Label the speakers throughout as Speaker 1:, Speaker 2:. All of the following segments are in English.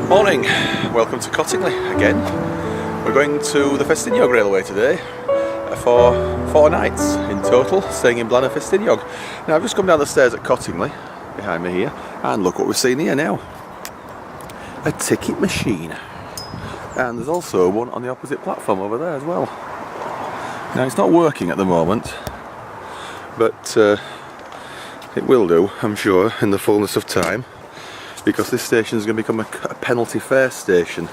Speaker 1: Morning, welcome to Cottingley again. We're going to the Ffestiniog Railway today for 4 nights in total, staying in Blaenau Ffestiniog. Now I've just come down the stairs at Cottingley, behind me here, and look what we've seen here now. A ticket machine. And there's also one on the opposite platform over there as well. Now it's not working at the moment, but it will do, I'm sure, in the fullness of time, because this station is going to become a penalty fare station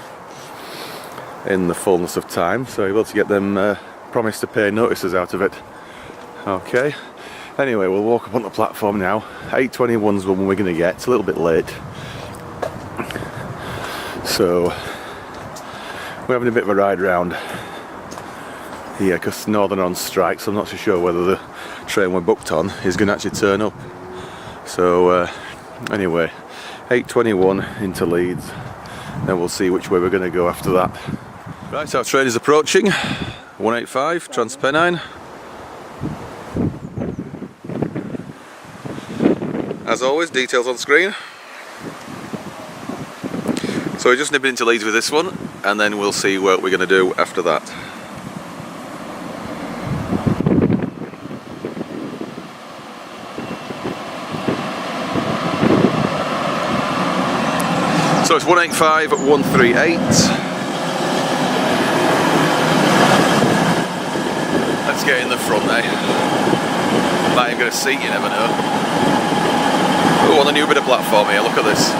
Speaker 1: in the fullness of time, so you'll be able to get them promise to pay notices out of it. Okay, anyway, we'll walk up on the platform now. 8:21's when we're going to get. It's a little bit late, so we're having a bit of a ride round here because Northern are on strike, so I'm not so sure whether the train we're booked on is going to actually turn up. So anyway, 8:21 into Leeds, then we'll see which way we're going to go after that. Right, our train is approaching, 185 Transpennine. As always, details on screen. So we're just nipping into Leeds with this one, and then we'll see what we're going to do after that. So it's 185 138. Let's get in the front there. Might even get a seat, you never know. Oh, on the new bit of platform here, look at this.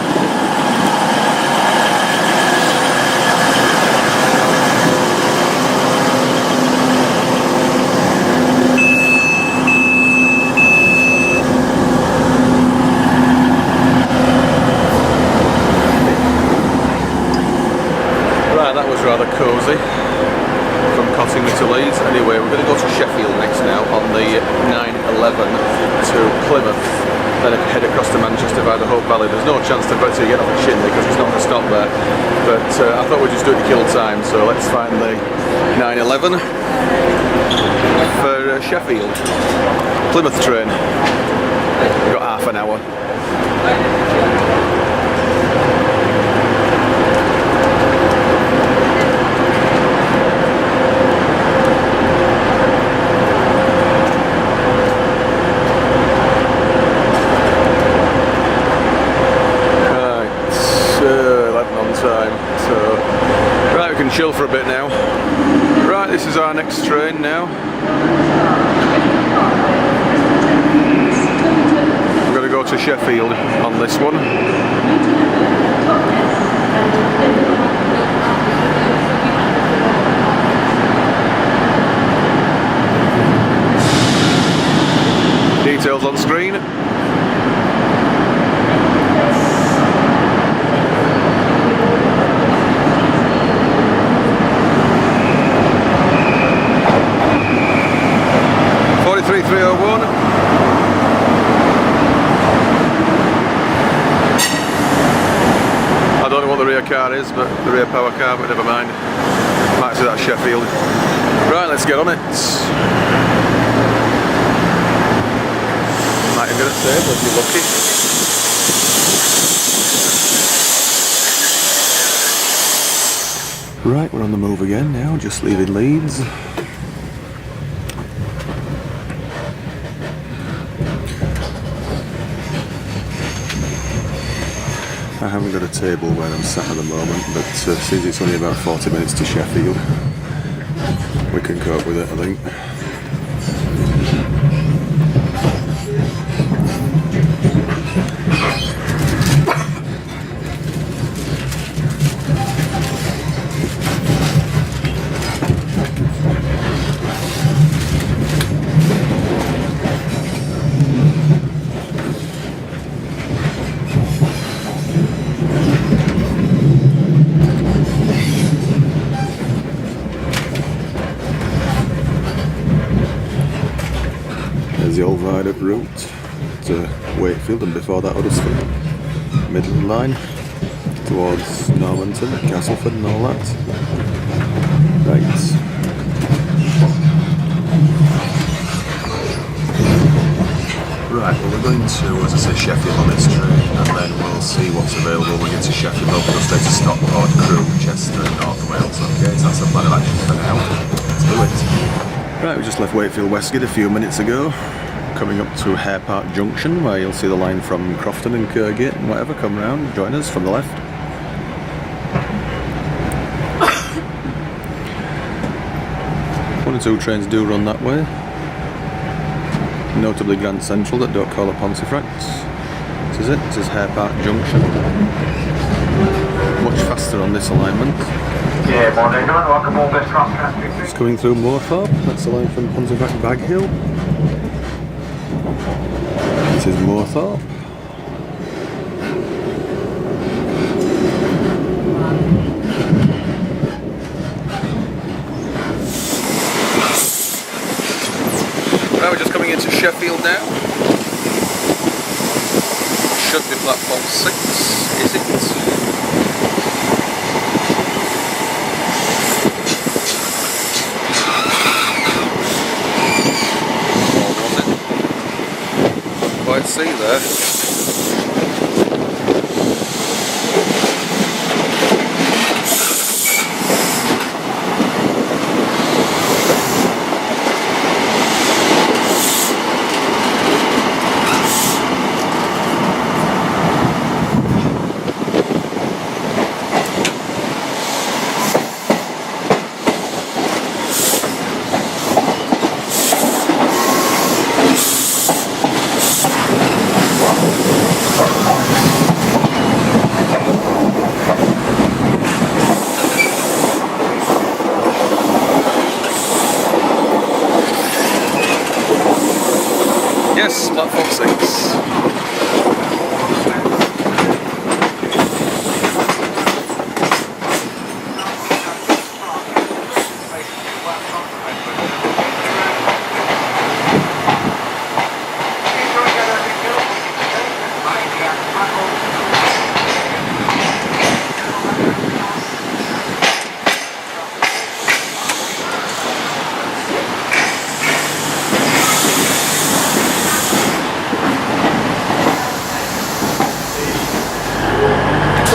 Speaker 1: That was rather cosy from Cottingley to Leeds. Anyway, we're going to go to Sheffield next now on the 9:11 to Plymouth, then head across to Manchester via the Hope Valley. There's no chance to get off the Shinley because it's not going to stop there, but I thought we'd just do it to kill time, so let's find the 9:11 for Sheffield. Plymouth train. We've got half an hour. Chill for a bit now. Right, this is our next train now. I'm going to go to Sheffield on this one. Details on screen. I don't know what the rear car is, but the rear power car, but never mind. Might see that Sheffield. Right, let's get on it. Might even get a table if you're lucky. Right, we're on the move again now, just leaving Leeds. I haven't got a table where I'm sat at the moment, but since it's only about 40 minutes to Sheffield, we can cope with it, I think. The old viaduct route to Wakefield, and before that Huddersfield Midland line towards Normanton, Castleford and all that. Right. Right, well we're going to, as I say, Sheffield on this train, and then we'll see what's available when we get to Sheffield. We'll go straight to Stockport, Crewe, Chester and North Wales. Okay, so that's the plan of action for now. Let's do it. Right, we just left Wakefield Westgate a few minutes ago. Coming up to Hare Park Junction, where you'll see the line from Crofton and Kirkgate and whatever come round, join us from the left. One or two trains do run that way. Notably Grand Central that don't call at Pontefract. This is it, this is Hare Park Junction. Much faster on this alignment.
Speaker 2: Yeah, morning everyone, welcome all this cross-country.
Speaker 1: It's coming through Moorthorpe, that's the line from Pontefract Bag Hill. This is Moorthorpe. Right, we're just coming into Sheffield now. Should be platform 6, is it? Quite see there. Yes, platform 6.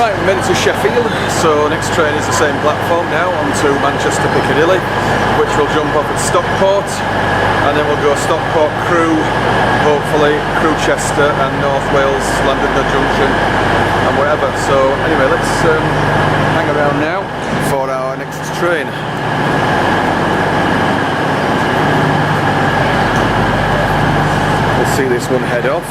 Speaker 1: Right, we made it to Sheffield, so next train is the same platform now onto Manchester Piccadilly, which will jump off at Stockport, and then we'll go Stockport, Crewe, hopefully Crewe, Chester and North Wales, Llandudno Junction and wherever. So anyway, let's hang around now for our next train. We'll see this one head off.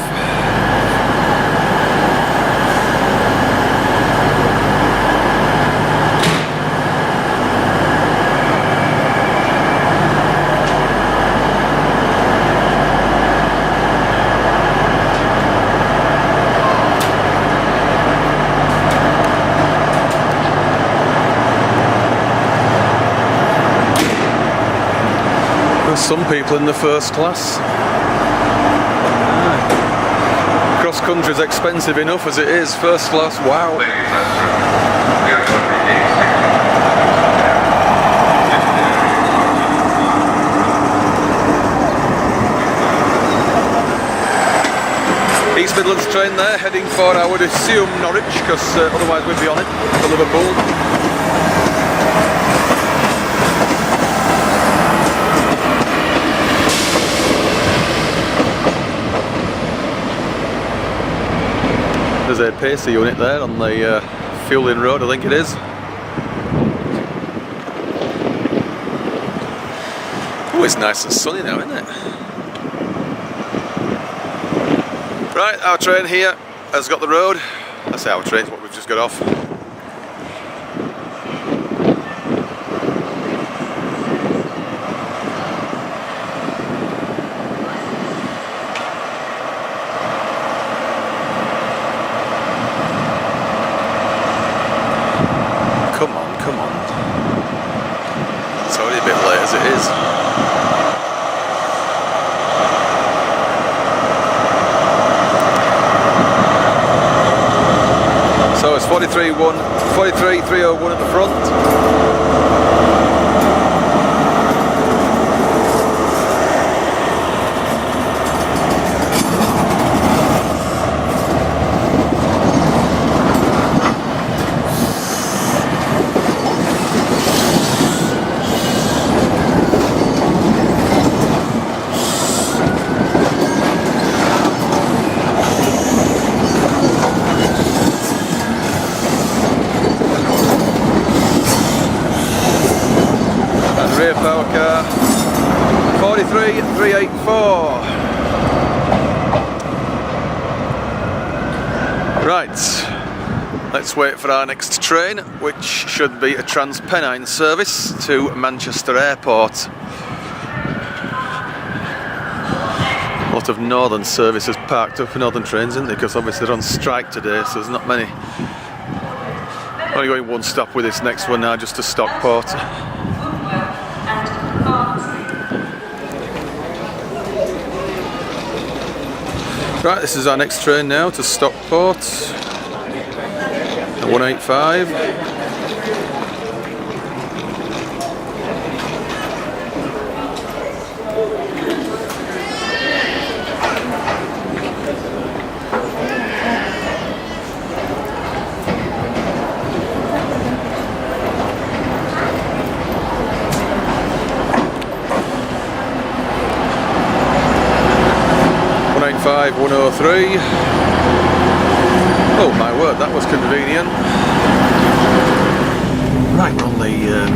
Speaker 1: Some people in the first class. Cross country is expensive enough as it is. First class, wow. East Midlands train there, heading for, I would assume, Norwich, because otherwise we'd be on it for Liverpool. There's a pacer unit there on the Fueling Road, I think it is. Oh, it's nice and sunny now, isn't it? Right, our train here has got the road. That's our train, what we've just got off. Come on, come on. It's already a bit late as it is. So it's 43.301 at the front. 103 384. Right, let's wait for our next train, which should be a Transpennine service to Manchester Airport. A lot of northern services parked up for northern trains, isn't there? Because obviously they're on strike today, so there's not many. Only going one stop with this next one now, just to Stockport. Right, this is our next train now to Stockport at 185. .5 103. Oh my word, that was convenient. Right, we're on the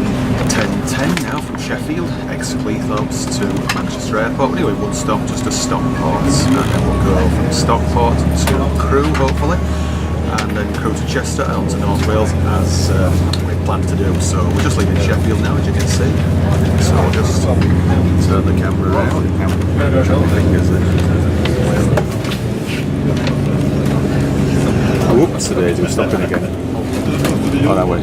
Speaker 1: 10:10 now from Sheffield, ex-Cleethorpes to Manchester Airport. Anyway, one stop just to Stockport, and then we'll go from Stockport to Crewe, hopefully, and then Crewe to Chester and on to North Wales as we planned to do. So we're just leaving Sheffield now, as you can see. So we'll just turn the camera around. Whoops, today we're stopping again. Oh, that way.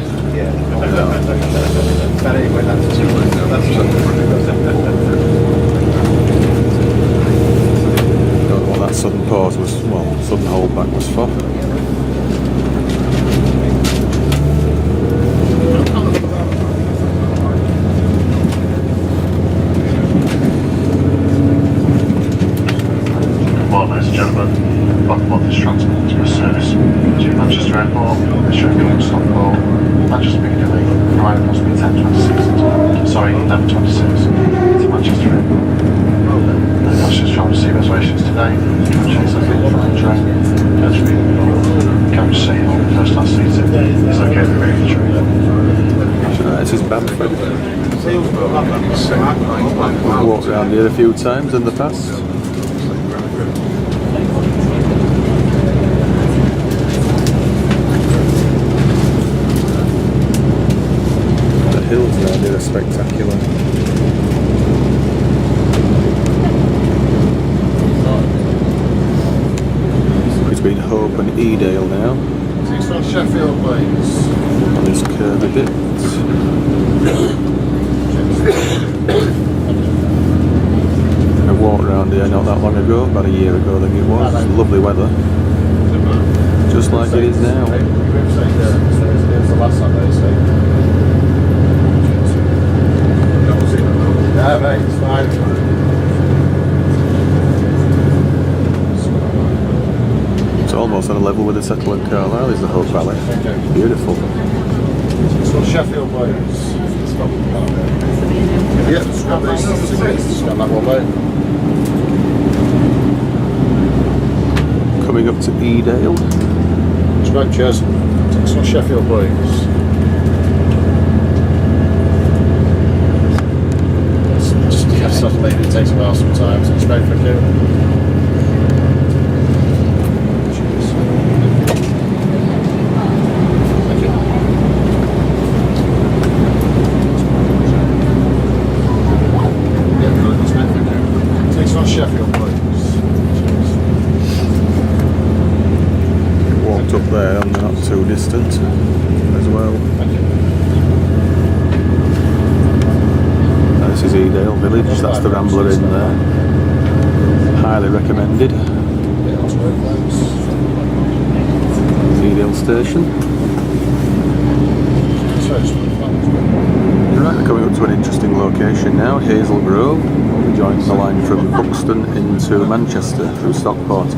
Speaker 1: Don't know what that sudden pause was, well, sudden holdback was for.
Speaker 2: Well, ladies and gentlemen, welcome on this Transport Express service to Manchester Airport, Sheffield, Stockport, Manchester Piccadilly, arriving possibly 11:26 to Manchester Airport. The passengers trying to receive reservations today, chase us in from the train, carriage seat, first class seated, it's okay to move the train.
Speaker 1: This is Bamford. We've walked around here a few times in the past. Hills around here are spectacular. Between Hope and Edale now.
Speaker 3: 6 on Sheffield, please.
Speaker 1: On this curvy bit. I walked around here not that long ago, about a year ago I think it was. Lovely weather. Just like it is now.
Speaker 3: It was the last Sunday, so. Yeah, mate, it's fine.
Speaker 1: It's almost on a level with the Settle and Carlisle, is the Hope Valley. Beautiful.
Speaker 3: So Sheffield, please. Yeah, scan that one, mate.
Speaker 1: Coming up to Edale.
Speaker 3: Right, cheers. So Sheffield, please. Maybe it takes a while sometimes. It's great for you. Thank you. Yeah, good. That's great for you. Takes on Sheffield, please.
Speaker 1: Walked up there and not too distant as well.
Speaker 3: Thank you.
Speaker 1: This is Edale Village, that's the Rambler Inn there. Highly recommended. Edale Station. Right, we're coming up to an interesting location now, Hazel Grove. We'll be joining the line from Buxton into Manchester through Stockport.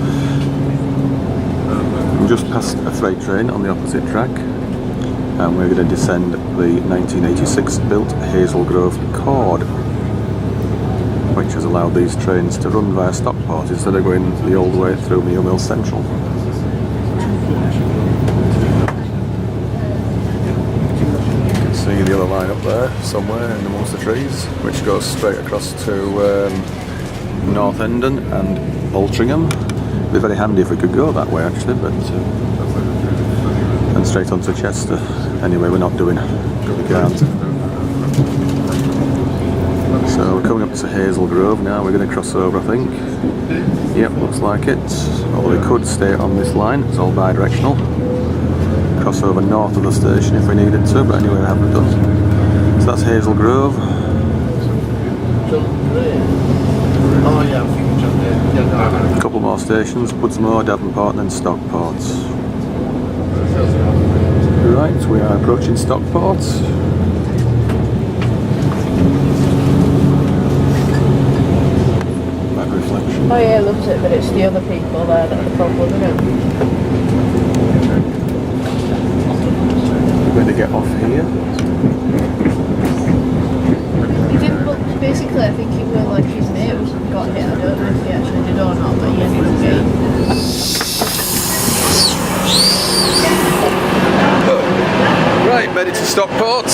Speaker 1: We've just passed a freight train on the opposite track, and we're going to descend the 1986 built Hazel Grove Cord, which has allowed these trains to run via Stockport instead of going the old way through Meal Mill Central. You can see the other line up there, somewhere in amongst the trees, which goes straight across to North Hendon and Altrincham. It'd be very handy if we could go that way actually, but and straight on to Chester. Anyway, we're not doing it. We can't. So we're coming up to Hazel Grove now. We're going to cross over, I think. Yep, looks like it. Or we could stay on this line. It's all bi-directional. Cross over north of the station if we needed to, but anyway, we haven't done. So that's Hazel Grove.
Speaker 3: Oh yeah, I think it's up there. Yeah,
Speaker 1: A couple more stations, Pudsmore, Davenport and then Stockport. Right, we are approaching Stockport. Bad reflection.
Speaker 4: Oh yeah, loves it, but it's the other people there that are the problem, isn't it?
Speaker 1: We're going to get off here.
Speaker 4: He didn't look, basically I think he will like his mate was got hit, I don't know if he actually did or not, but he ended up getting.
Speaker 1: Right, made it to Stockport.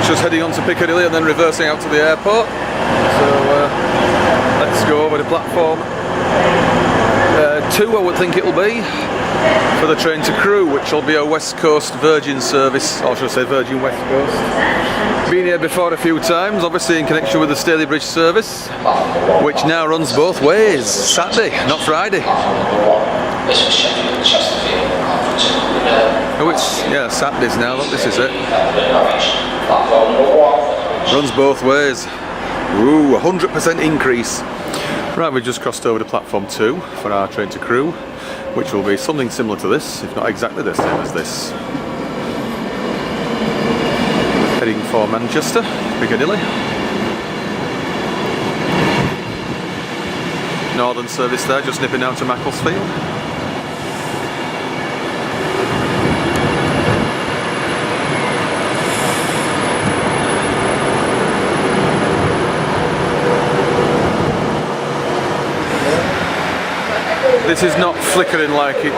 Speaker 1: Just heading on to Piccadilly and then reversing out to the airport. So let's go over to platform 2, I would think it'll be, for the train to Crewe, which will be a West Coast Virgin service, or should I say Virgin West Coast. Been here before a few times, obviously in connection with the Stalybridge service, which now runs both ways, Saturday, not Friday. Oh, it's, yeah, Saturdays now, look, this is it. Runs both ways. Ooh, 100% increase. Right, we've just crossed over to platform 2 for our train to Crewe, which will be something similar to this, if not exactly the same as this. Heading for Manchester, Piccadilly. Northern service there, just nipping down to Macclesfield. This is not flickering like it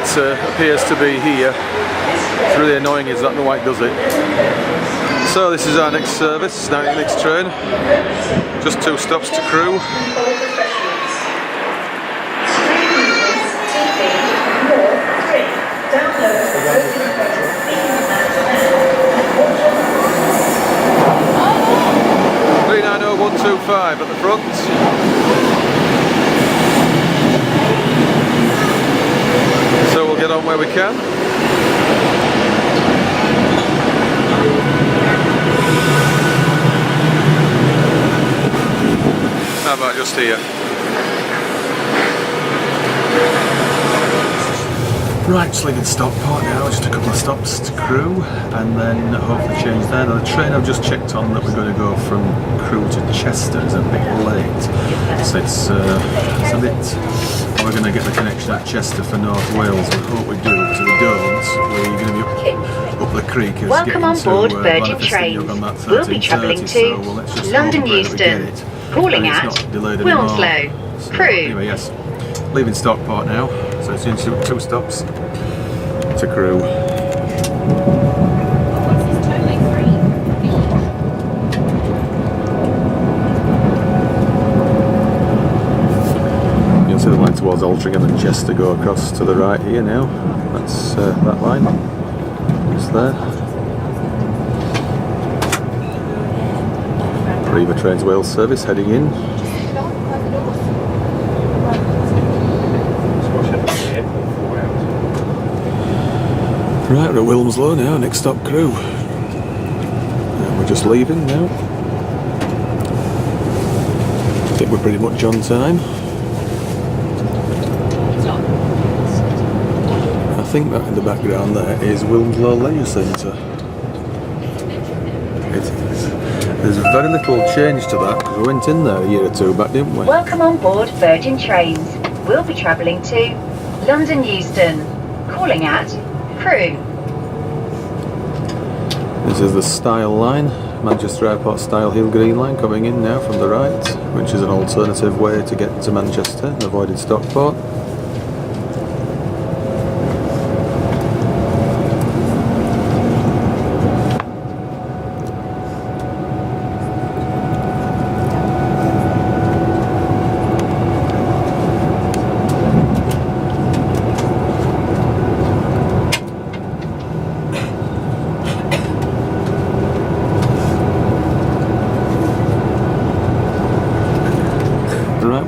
Speaker 1: appears to be here. It's really annoying, is that the way it does it. So this is our next service, now next train. Just 2 stops to Crewe. .125 at the front. So we'll get on where we can. How about just here? Right, just leaving Stockport now, just a couple of stops to Crewe and then hopefully change there. Now the train I've just checked on that we're going to go from Crewe to Chester is a bit late. So it's a bit... We're going to get the connection at Chester for North Wales. We hope we do, because if we don't, we're going to be up the creek.
Speaker 5: Welcome on board Virgin Trains. We'll be travelling to London Euston, calling at Wilmslow, Crewe.
Speaker 1: Anyway, yes, leaving Stockport now, so it's into 2 stops to Crewe. So the line towards Altrincham and Chester go across to the right here now. That's that line. It's there. Riva Trains Wales service heading in. Right, we're at Wilmslow now, next stop Crewe. And we're just leaving now. I think we're pretty much on time. I think that in the background there is Wilmslow Leisure Centre. There's very little change to that because we went in there a year or 2 back, didn't we?
Speaker 5: Welcome on board Virgin Trains. We'll be travelling to London Euston, calling at Crewe.
Speaker 1: This is the Style line, Manchester Airport Style Hill Green line coming in now from the right, which is an alternative way to get to Manchester and avoiding Stockport.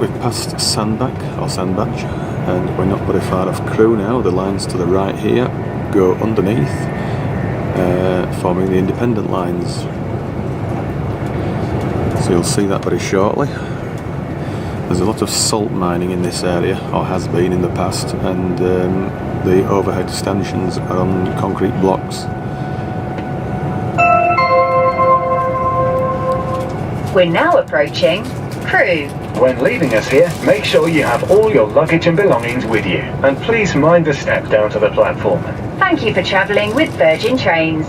Speaker 1: we've passed Sandbach and we're not very far off Crewe now. The lines to the right here go underneath, forming the independent lines. So you'll see that very shortly. There's a lot of salt mining in this area, or has been in the past, and the overhead stanchions are on concrete blocks.
Speaker 5: We're now approaching Crewe.
Speaker 6: When leaving us here, make sure you have all your luggage and belongings with you, and please mind the step down to the platform.
Speaker 5: Thank you for travelling with Virgin Trains.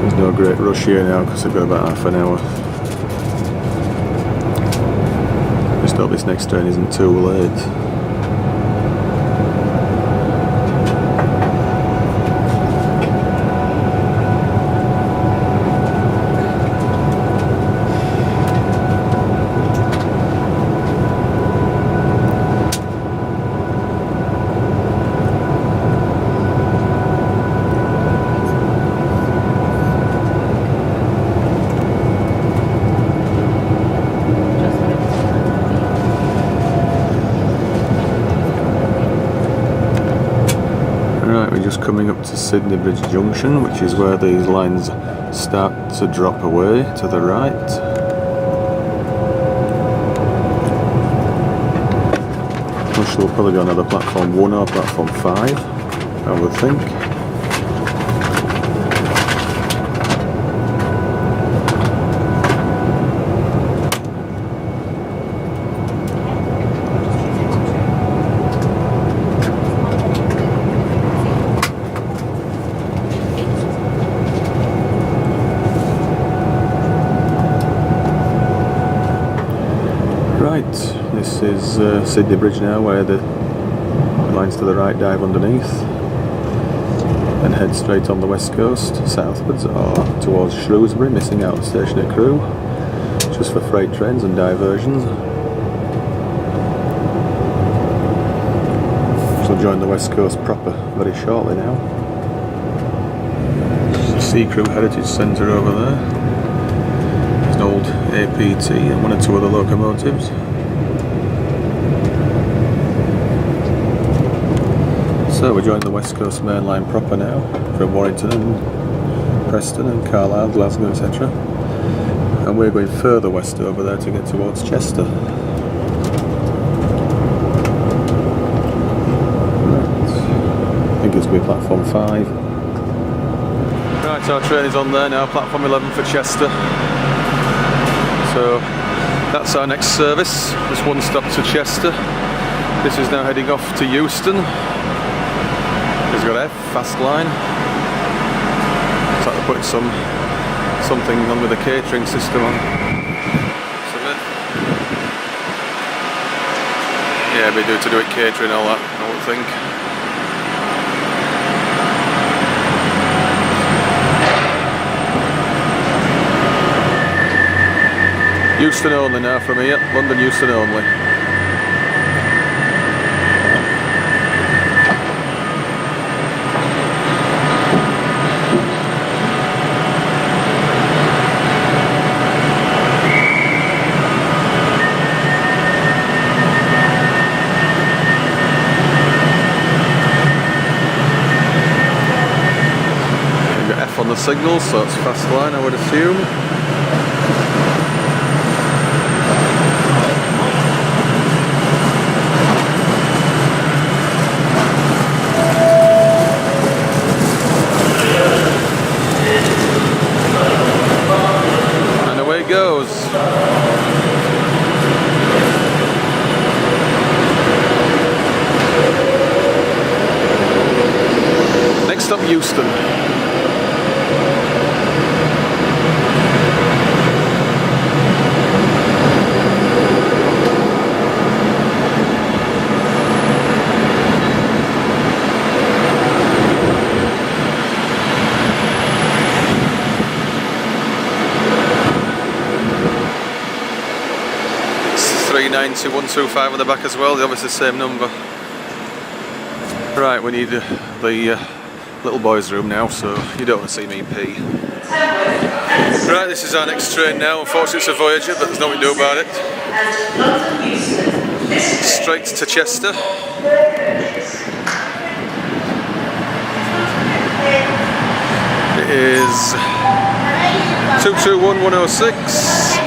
Speaker 1: There's no great rush here now because I've got about half an hour. Just hope this next train isn't too late. Just coming up to Sydney Bridge Junction, which is where these lines start to drop away to the right. Which will probably be on either platform 1 or platform 5, I would think. This is Sydney Bridge now, where the lines to the right dive underneath and head straight on the west coast, southwards or towards Shrewsbury, missing out the station at Crewe, just for freight trains and diversions. So join the west coast proper very shortly now. Sea Crewe Heritage Centre over there. There's an old APT and 1 or 2 other locomotives. So we're joining the West Coast Main Line proper now, from Warrington and Preston and Carlisle, Glasgow, etc. And we're going further west over there to get towards Chester. Right. I think it's going to be platform 5. Right, our train is on there now, platform 11 for Chester. So that's our next service, just 1 stop to Chester. This is now heading off to Euston. It's got F, fast line. It's like they're putting something on with the catering system on. Yeah, we do to do it catering and all that, I would think. Euston only now from here, London Euston only. On the signal, so it's fast line, I would assume. And away it goes. Next up, Euston. It's 392125 on the back as well, obviously the same number. Right, we need the little boys' room now, so you don't want to see me pee. Right, this is our next train now. Unfortunately it's a Voyager, but there's nothing to do about it. Straight to Chester. It is 221106.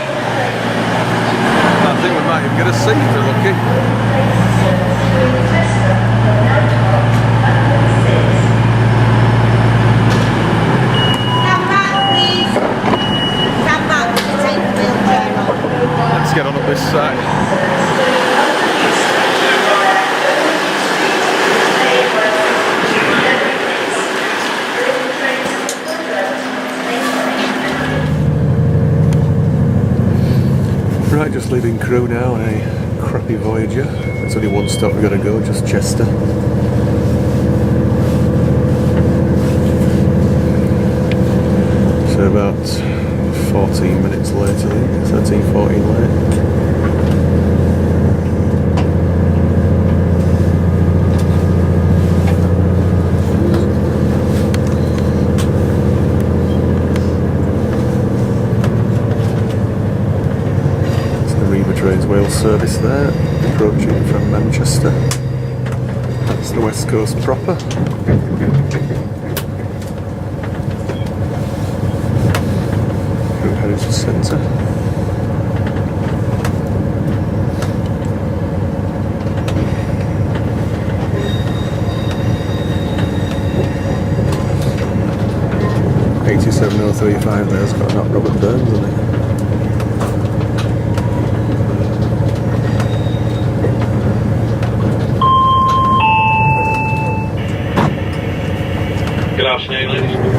Speaker 1: I think we might even get a seat if we're lucky. Let's get on up this side. Right, just leaving Crewe now on a crappy Voyager. There's only one stop we've got to go, just Chester. So about 14 minutes late, I think, 13-14 late. Wales service there, approaching from Manchester. That's the West Coast proper. Crewe Heritage Centre. $87,035 there's got not Robert Burns on it.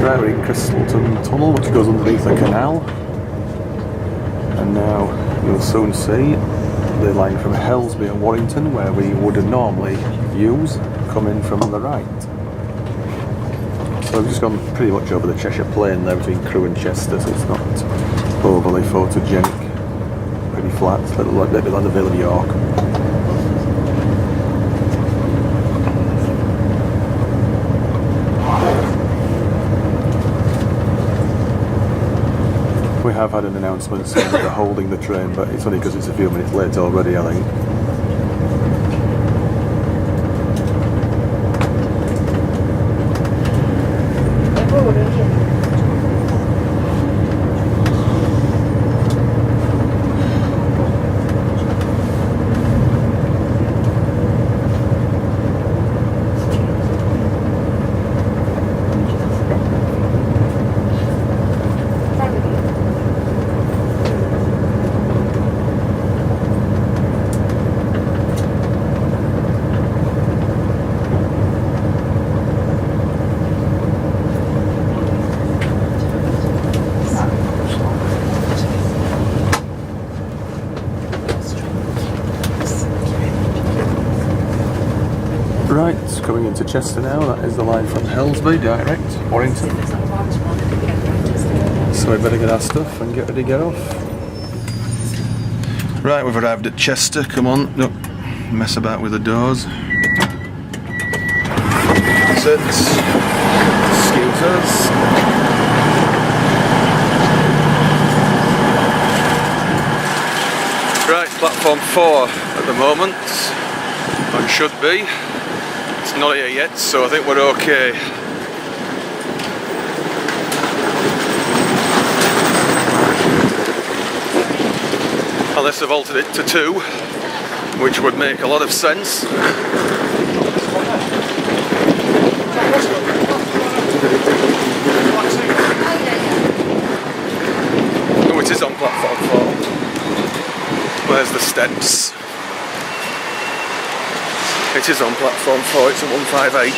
Speaker 1: Right, we're in Crystalton Tunnel, which goes underneath the canal. And now you'll soon see the line from Helsby and Warrington, where we would normally use, coming from the right. So we've just gone pretty much over the Cheshire Plain there between Crewe and Chester, so it's not overly photogenic. Pretty flat, a little bit like the Vale of York. We have had an announcement saying that they're holding the train, but it's only because it's a few minutes late already, I think. Right, coming into Chester now, that is the line from Helsby, direct, Warrington. So we better get our stuff and get ready to get off. Right, we've arrived at Chester, come on, no, mess about with the doors. That's it, excuse us. Right, platform 4 at the moment, or it should be. It's not here yet, so I think we're okay. Unless they've altered it to 2, which would make a lot of sense. Oh, it is on platform 4. Where's the steps? It is on platform 4, it's a 158.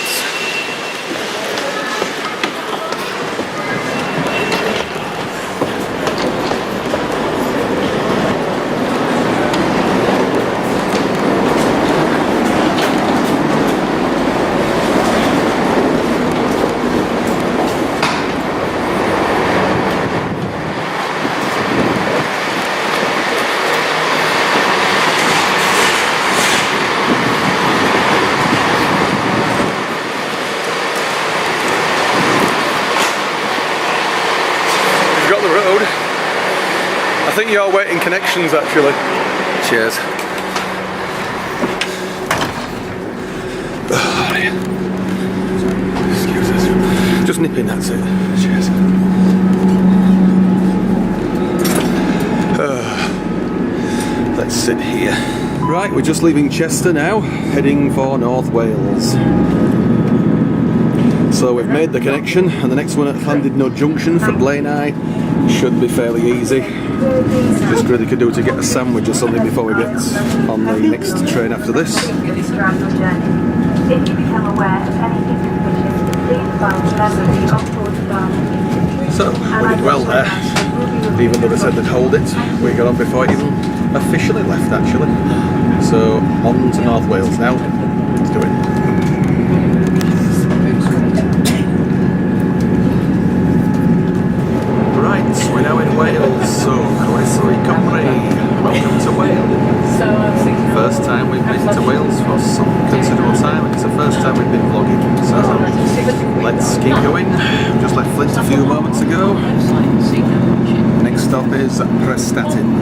Speaker 1: got the road. I think you're waiting connections actually. Cheers. Oh, dear. Excuse us. Just nipping, that's it. Cheers. Let's sit here. Right, we're just leaving Chester now, heading for North Wales. So we've made the connection, and the next one at Llandudno Junction for Blaenau should be fairly easy. Just really could do to get a sandwich or something before we get on the next train after this.
Speaker 5: If you become aware of anything suspicious, please find the member of the on-board staff.
Speaker 1: So, we did well there. Even though they said they'd hold it, we got on before it even officially left actually. So, on to North Wales now. Let's do it. Right, we're now in Wales, so welcome to Wales. First time we've been to Wales for some considerable time. It's the first time we've been vlogging, so let's keep going. Just left Flint a few moments ago. Next stop is Prestatyn.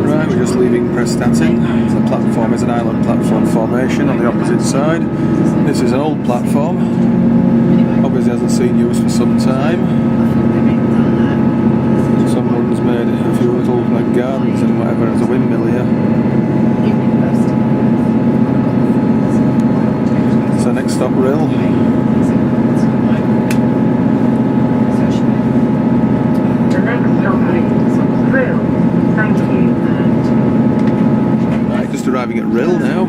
Speaker 1: Right, we're just leaving Prestatyn. The platform is an island platform formation on the opposite side. This is an old platform. Obviously hasn't seen use for some time. Someone's made a few little like gardens and whatever as a windmill here. So next stop, Rill.
Speaker 5: The next stop is Crewe. Thank you.
Speaker 1: Right, just arriving at Rill now.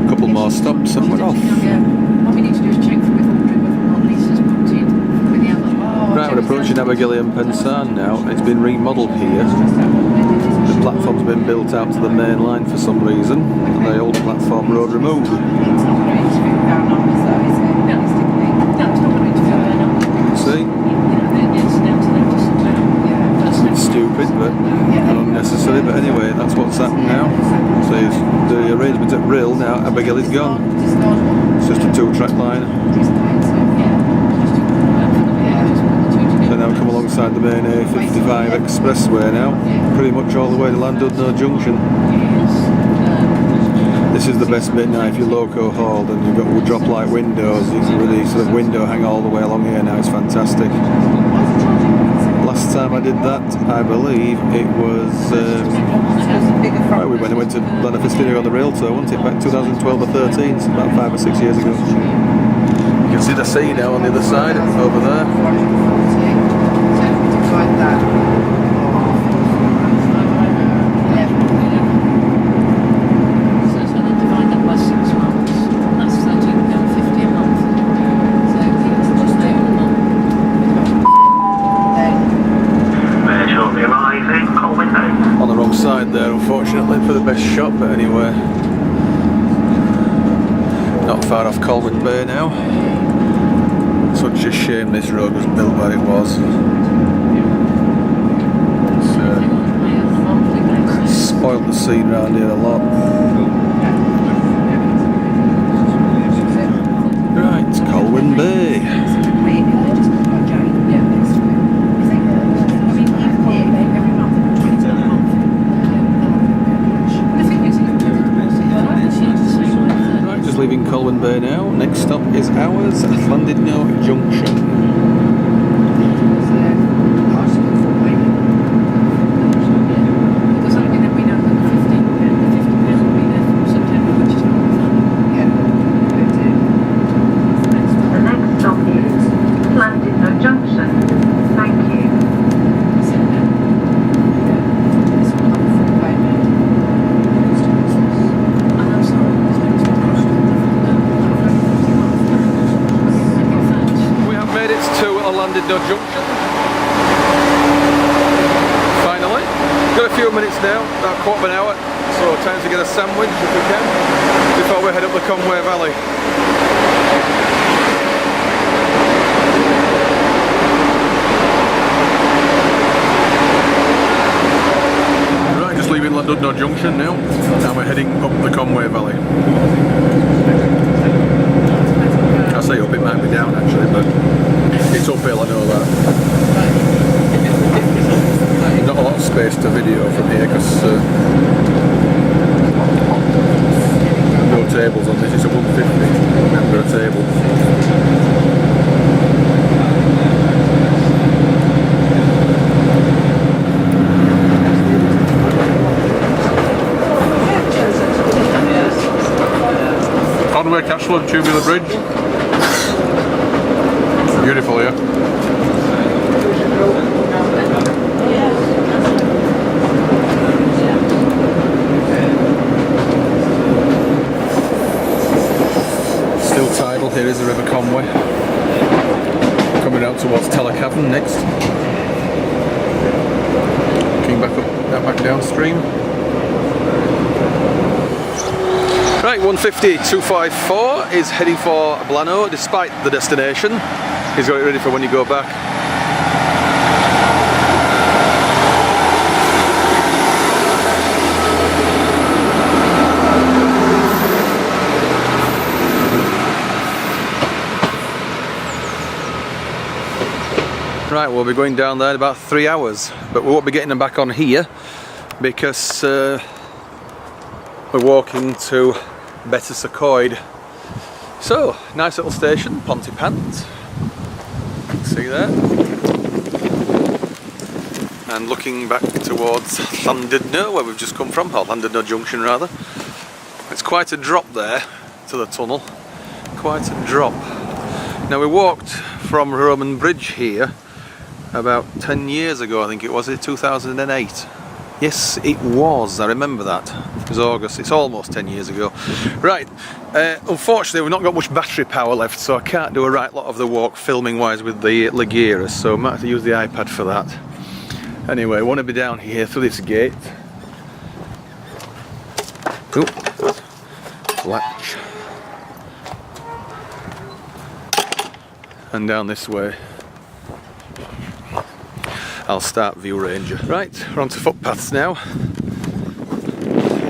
Speaker 1: A couple more stops and we're off.
Speaker 4: What we need to do is check for whether what Lisa's booked in with the other.
Speaker 1: Right, we're approaching Abergele Pensan now. It's been remodelled here. The platform's been built out to the main line for some reason, and the old platform road removed. See? It's stupid, but unnecessary. But anyway, that's what's happened now. So the arrangement at Rill now, Abergele's gone. It's just a two-track line. So now come alongside the main A55 expressway now, pretty much all the way to Llandudno Junction. This is the best bit now if you're loco hauled and you've got drop light windows. You can really sort of window hang all the way along here now. It's fantastic. Last time I did that, I believe it was we went to Blaenau Ffestiniog on the rail tour, wasn't it? Back 2012 or 13, so about 5 or 6 years ago. You can see the sea now on the other side, over there. On the wrong side there, unfortunately, for the best shot, but anyway. Not far off Colwyn Bay now. Such a shame this road was built where it was. It's spoiled the scene around here a lot. Right, Colwyn Bay. Leaving Colwyn Bay now. Next stop is ours, Llandudno Junction.
Speaker 5: The next stop is Llandudno Junction. Thank you.
Speaker 1: Llandudno Junction. Finally. Got a few minutes now, about a quarter of an hour, so time to get a sandwich if we can, before we head up the Conway Valley. Right, just leaving Llandudno Junction now. Now we're heading up the Conway Valley. I say up, it might be down actually, but it's uphill, I know that. Not a lot of space to video from here because no tables on this. It's a 150 member table. Conway Castle and Tubular Bridge. Beautiful here. Still tidal. Here is the River Conway. Coming out towards Tellercavern next. Looking back downstream. Right, 150-254 is heading for Blaenau despite the destination. He's got it ready for when you go back. Right, we'll be going down there in about 3 hours, but we won't be getting them back on here because we're walking to Betws-y-Coed. So, nice little station, Pont-y-Pant. See there? And looking back towards Llandudno, where we've just come from, or Llandudno Junction rather. It's quite a drop there to the tunnel. Quite a drop. Now we walked from Roman Bridge here about 10 years ago, I think it was, 2008. Yes, it was, I remember that. It was August, it's almost 10 years ago. Right, unfortunately we've not got much battery power left, so I can't do a right lot of the walk filming wise with the Ligera, so I might have to use the iPad for that. Anyway, I want to be down here through this gate. Ooh, latch. And down this way. I'll start View Ranger. Right, we're onto footpaths now.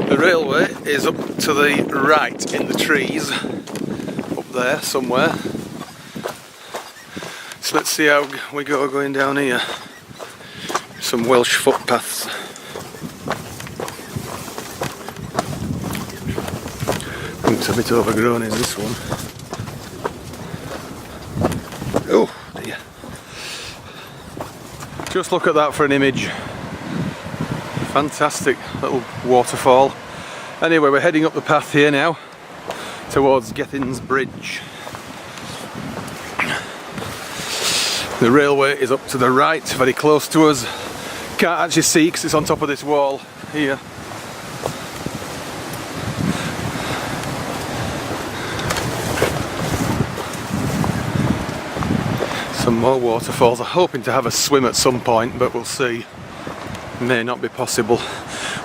Speaker 1: The railway is up to the right in the trees, up there somewhere. So let's see how we go going down here. Some Welsh footpaths. Looks a bit overgrown in this one. Oh dear. Just look at that for an image. Fantastic little waterfall. Anyway, we're heading up the path here now towards Gethin's Bridge. The railway is up to the right, very close to us. Can't actually see because it's on top of this wall here. Some more waterfalls. I'm hoping to have a swim at some point, but we'll see. May not be possible.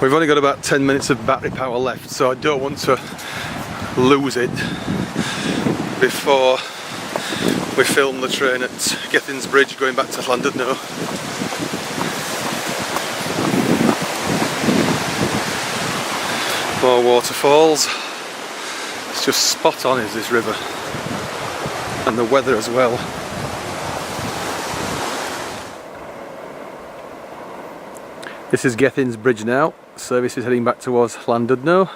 Speaker 1: We've only got about 10 minutes of battery power left, so I don't want to lose it before we film the train at Gethin's Bridge going back to Llandudno. More waterfalls. It's just spot on, is this river, and the weather as well. This is Gethin's Bridge now. Service is heading back towards Llandudno.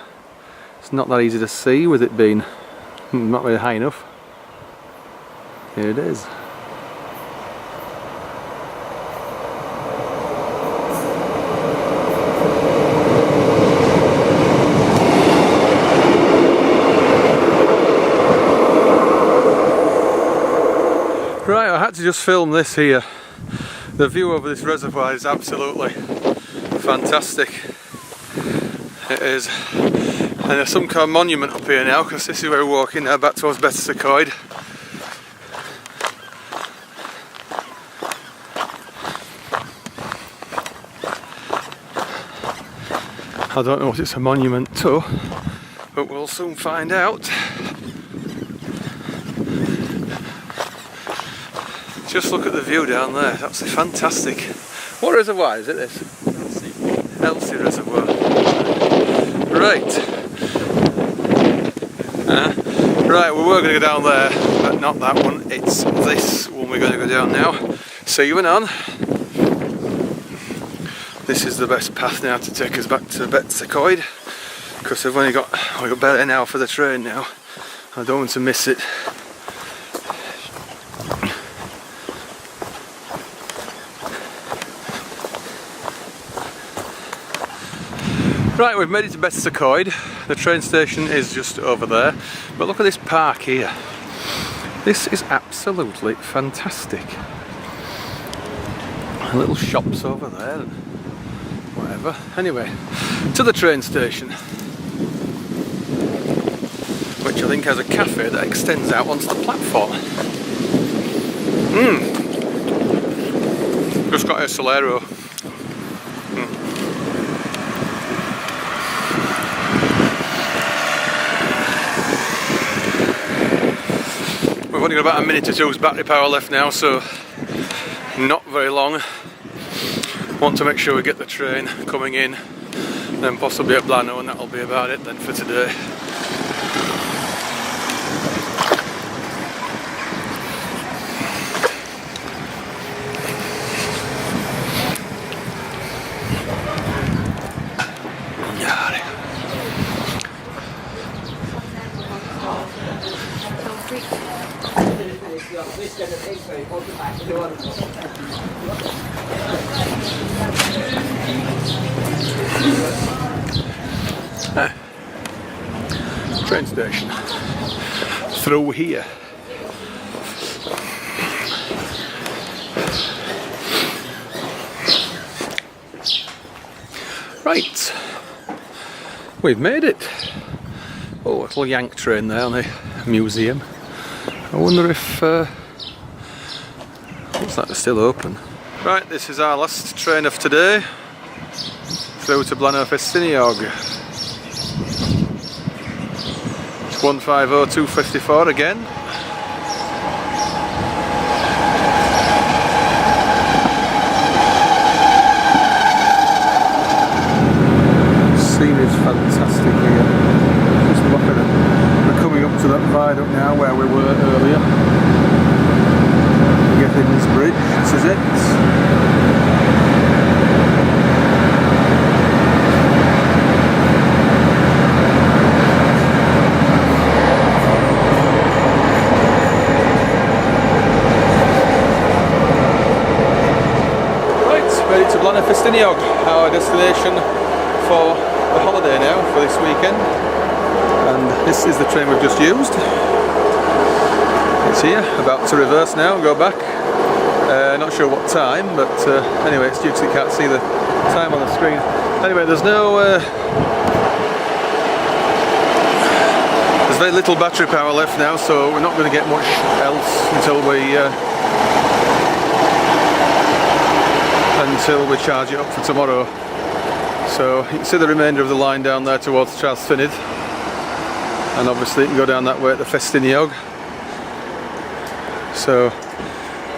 Speaker 1: It's not that easy to see with it being not very high enough. Here it is. Right, I had to just film this here. The view over this reservoir is absolutely fantastic. It is. And there's some kind of monument up here now, because this is where we're walking now back towards Betws-y-Coed. I don't know what it's a monument to, but we'll soon find out. Just look at the view down there, it's absolutely fantastic. What reservoir is it, this? Elsie Reservoir. Right. Right, we were going to go down there, but not that one. It's this one we're going to go down now. See you on. This is the best path now to take us back to Betws-y-Coed, because we've got barely an hour for the train now. I don't want to miss it. Right, we've made it to Betws-y-Coed. The train station is just over there, but look at this park here. This is absolutely fantastic. Little shops over there and whatever. Anyway, to the train station, which I think has a cafe that extends out onto the platform. Just got a Solero. We've only got about a minute or two's battery power left now, so not very long. Want to make sure we get the train coming in, then possibly at Blaenau, and that'll be about it then for today. Train station through here. Right, we've made it. Oh, a little Yank train there on the museum. I wonder if looks like they're still open. Right, this is our last train of today, through to Blaenau Ffestiniog. 150254 again. Scene is fantastic here. Just look at it. We're coming up to that viaduct now where we were earlier. Getting this bridge, this is it. Ready to Blaenau Ffestiniog, our destination for the holiday now, for this weekend. And this is the train we've just used. It's here, about to reverse now and go back. Not sure what time, but anyway, it's due to you can't see the time on the screen. Anyway, there's very little battery power left now, so we're not going to get much else until we charge it up for tomorrow. So you can see the remainder of the line down there towards Ffestiniog, and obviously you can go down that way at the Ffestiniog. So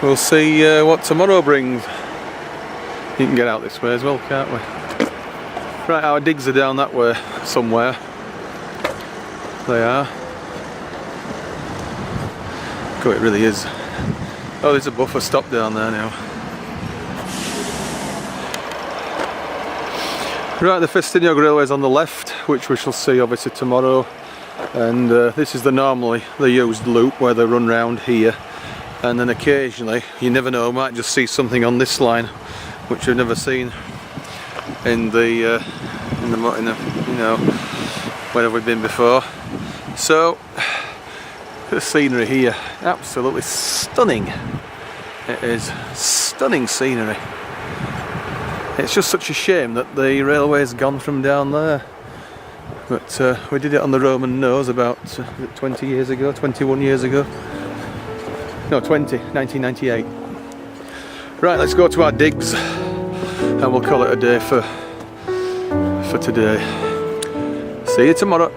Speaker 1: we'll see what tomorrow brings. You can get out this way as well, can't we? Right, our digs are down that way somewhere. They are. God, it really is. Oh, there's a buffer stop down there now. Right, the Ffestiniog Railway is on the left, which we shall see obviously tomorrow. And this is the used loop where they run round here. And then occasionally, you never know, might just see something on this line, which we've never seen in the you know, where have we been before. So the scenery here, absolutely stunning. It is stunning scenery. It's just such a shame that the railway's gone from down there. But we did it on the Roman nose about 20 years ago, 21 years ago. No, 1998. Right, let's go to our digs and we'll call it a day for today. See you tomorrow.